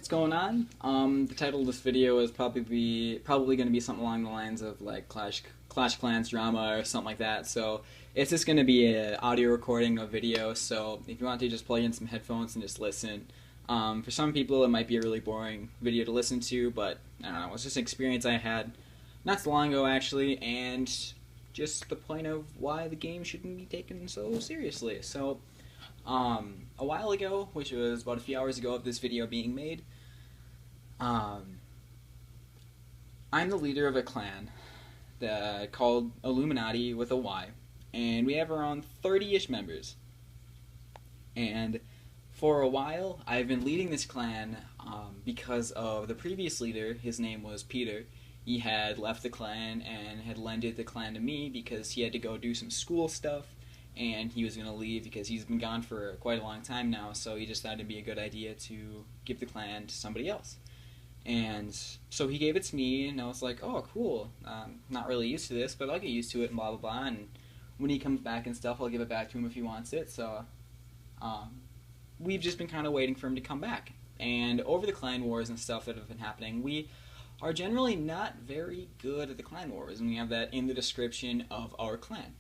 what's going on? The title of this video is probably going to be something along the lines of like Clash Clans drama or something like that. So it's just going to be an audio recording of video. So if you want to just plug in some headphones and just listen. For some people, it might be a really boring video to listen to, but I don't know. It's just an experience I had not so long ago actually, and just the point of why the game shouldn't be taken so seriously. So. A while ago, which was about a few hours ago of this video being made, I'm the leader of a clan called Illuminati with a Y, and we have around 30-ish members. And for a while, I've been leading this clan because of the previous leader. His name was Peter. He had left the clan and had lended the clan to me because he had to go do some school stuff. And he was going to leave because he's been gone for quite a long time now, so he just thought it'd be a good idea to give the clan to somebody else. And so he gave it to me, and I was like, oh, cool. Not really used to this, but I'll get used to it, and blah, blah, blah. And when he comes back and stuff, I'll give it back to him if he wants it. So we've just been kind of waiting for him to come back. And over the clan wars and stuff that have been happening, we are generally not very good at the clan wars, and we have that in the description of our clan.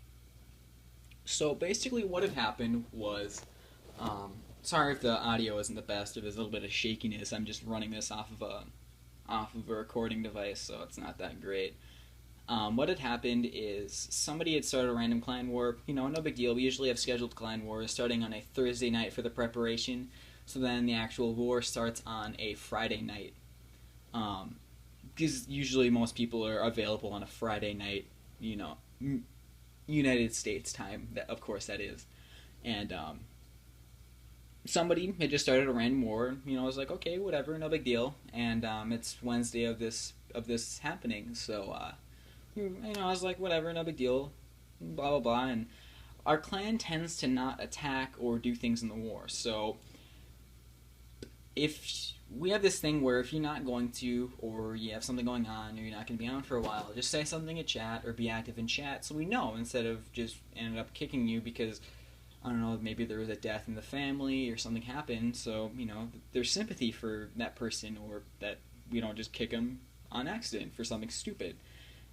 So basically what had happened was, sorry if the audio isn't the best, if there's a little bit of shakiness, I'm just running this off of a recording device, so it's not that great. What had happened is somebody had started a random clan war, no big deal, we usually have scheduled clan wars starting on a Thursday night for the preparation, so then the actual war starts on a Friday night. Because usually most people are available on a Friday night, United States time, of course that is. And somebody had just started a random war. I was like, okay, whatever, no big deal. And it's Wednesday of this happening, so I was like, whatever, no big deal, blah blah blah. And our clan tends to not attack or do things in the war. So if we have this thing where if you're not going to, or you have something going on, or you're not going to be on for a while, just say something in chat, or be active in chat, so we know, instead of just ended up kicking you because, I don't know, maybe there was a death in the family, or something happened, so, there's sympathy for that person, or that we don't just kick them on accident for something stupid.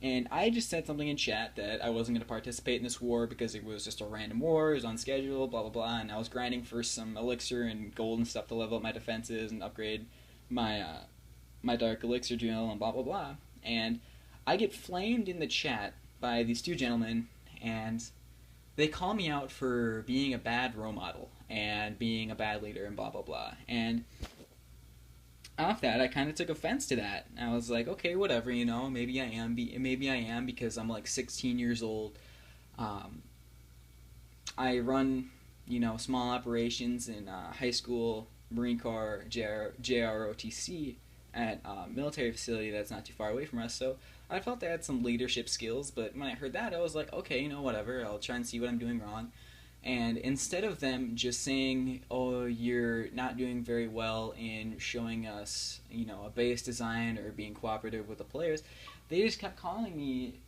And I just said something in chat that I wasn't going to participate in this war because it was just a random war, it was on schedule, blah blah blah, and I was grinding for some elixir and gold and stuff to level up my defenses and upgrade my my dark elixir drill and blah blah blah. And I get flamed in the chat by these two gentlemen, and they call me out for being a bad role model and being a bad leader and blah blah blah. And off that, I kind of took offense to that. I was like, okay, whatever, maybe I am because I'm like 16 years old. I run, small operations in high school, Marine Corps, JROTC at a military facility that's not too far away from us, so I felt I had some leadership skills, but when I heard that, I was like, okay, whatever, I'll try and see what I'm doing wrong. And instead of them just saying, oh, you're not doing very well in showing us, a base design or being cooperative with the players, they just kept calling me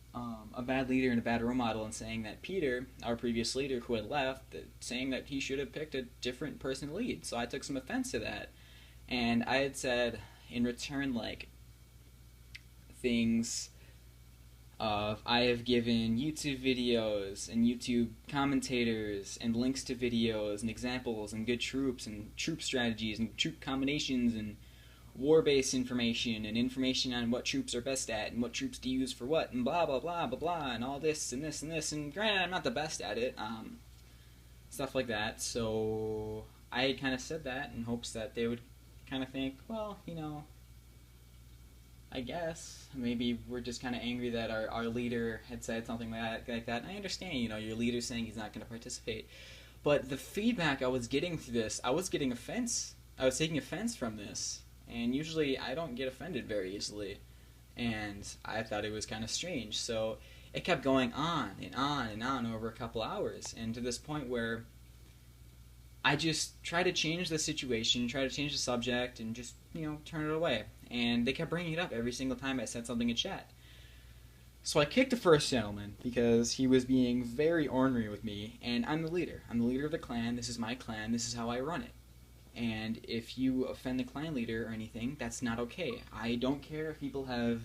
a bad leader and a bad role model, and saying that Peter, our previous leader who had left, saying that he should have picked a different person to lead. So I took some offense to that. And I had said in return, things of, I have given YouTube videos and YouTube commentators and links to videos and examples and good troops and troop strategies and troop combinations and war-based information and information on what troops are best at and what troops to use for what and blah blah blah blah blah and all this and this and this, and granted I'm not the best at it, stuff like that. So I had kind of said that in hopes that they would kind of think, well, I guess maybe we're just kind of angry that our leader had said something like that. And I understand, your leader's saying he's not going to participate. But the feedback I was getting through this, I was getting offense. I was taking offense from this. And usually I don't get offended very easily. And I thought it was kind of strange. So it kept going on and on and on over a couple hours. And to this point where I just tried to change the situation, try to change the subject, and just, turn it away. And they kept bringing it up every single time I said something in chat. So I kicked the first gentleman because he was being very ornery with me, and I'm the leader. I'm the leader of the clan, this is my clan, this is how I run it. And if you offend the clan leader or anything, that's not okay. I don't care if people have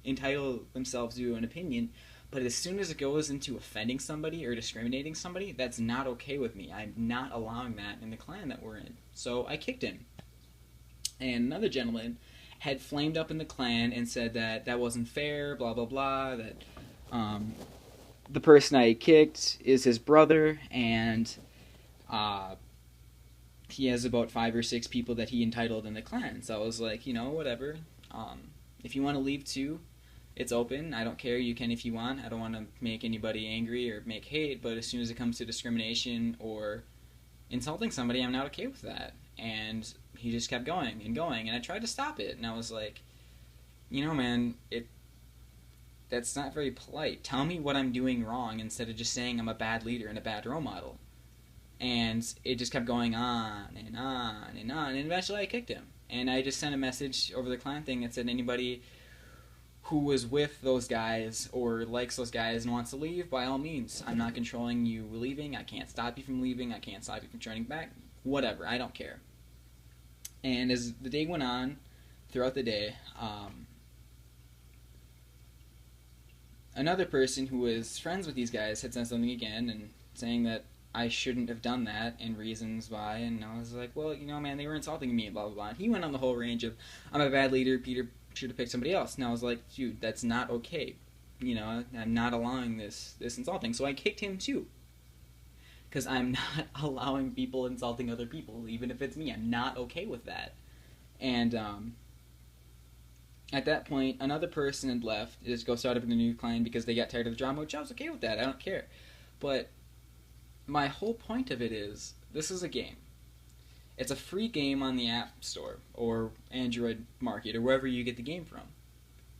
entitled themselves to an opinion, but as soon as it goes into offending somebody or discriminating somebody, that's not okay with me. I'm not allowing that in the clan that we're in. So I kicked him. And another gentleman had flamed up in the clan and said that that wasn't fair, blah, blah, blah, that the person I kicked is his brother, and he has about 5 or 6 people that he entitled in the clan. So I was like, you know, whatever. If you want to leave too, it's open. I don't care. You can if you want. I don't want to make anybody angry or make hate, but as soon as it comes to discrimination or insulting somebody, I'm not okay with that. And he just kept going and going, and I tried to stop it, and I was like, you know, man, that's not very polite. Tell me what I'm doing wrong instead of just saying I'm a bad leader and a bad role model. And it just kept going on and on and on, and eventually I kicked him. And I just sent a message over the clan thing that said anybody who was with those guys or likes those guys and wants to leave, by all means. I'm not controlling you leaving. I can't stop you from leaving. I can't stop you from turning back. Whatever. I don't care. And as the day went on, throughout the day, another person who was friends with these guys had said something again and saying that I shouldn't have done that and reasons why, and I was like, well, you know, man, they were insulting me, blah, blah, blah. And he went on the whole range of, I'm a bad leader, Peter should have picked somebody else. And I was like, dude, that's not okay. You know, I'm not allowing this insulting. So I kicked him too. Because I'm not allowing people insulting other people, even if it's me. I'm not okay with that. And at that point, another person had left to go start up in the new clan because they got tired of the drama, which I was okay with that. I don't care. But my whole point of it is, this is a game. It's a free game on the App Store or Android Market or wherever you get the game from.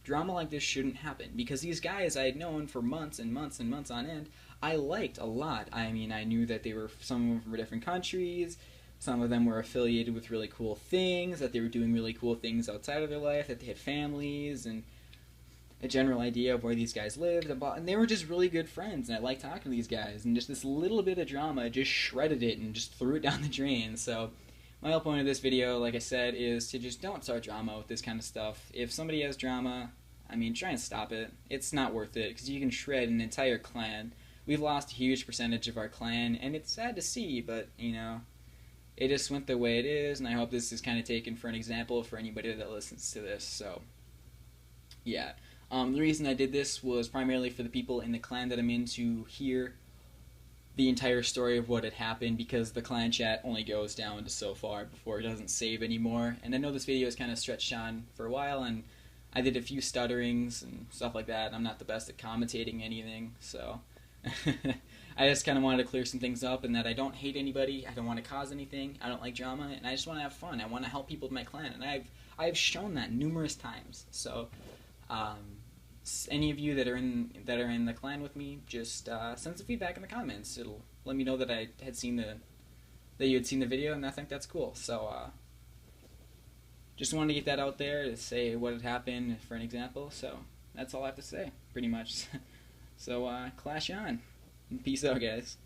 Drama like this shouldn't happen because these guys I had known for months and months and months on end, I liked a lot. I mean, I knew that some of them from different countries, some of them were affiliated with really cool things, that they were doing really cool things outside of their life, that they had families, and a general idea of where these guys lived, and they were just really good friends, and I liked talking to these guys, and just this little bit of drama just shredded it and just threw it down the drain. So my whole point of this video, like I said, is to just don't start drama with this kind of stuff. If somebody has drama, I mean, try and stop it. It's not worth it, because you can shred an entire clan. We've lost a huge percentage of our clan, and it's sad to see, but, you know, it just went the way it is, and I hope this is kind of taken for an example for anybody that listens to this. So, yeah. The reason I did this was primarily for the people in the clan that I'm in to hear the entire story of what had happened, because the clan chat only goes down to so far before it doesn't save anymore. And I know this video is kind of stretched on for a while, and I did a few stutterings and stuff like that. I'm not the best at commentating anything, so I just kind of wanted to clear some things up, and that I don't hate anybody, I don't want to cause anything, I don't like drama, and I just want to have fun. I want to help people in my clan, and I've shown that numerous times. So any of you that are in the clan with me, just send some feedback in the comments. It'll let me know that you had seen the video, and I think that's cool. So just wanted to get that out there to say what had happened for an example. So that's all I have to say, pretty much. So clash on. Peace out, guys.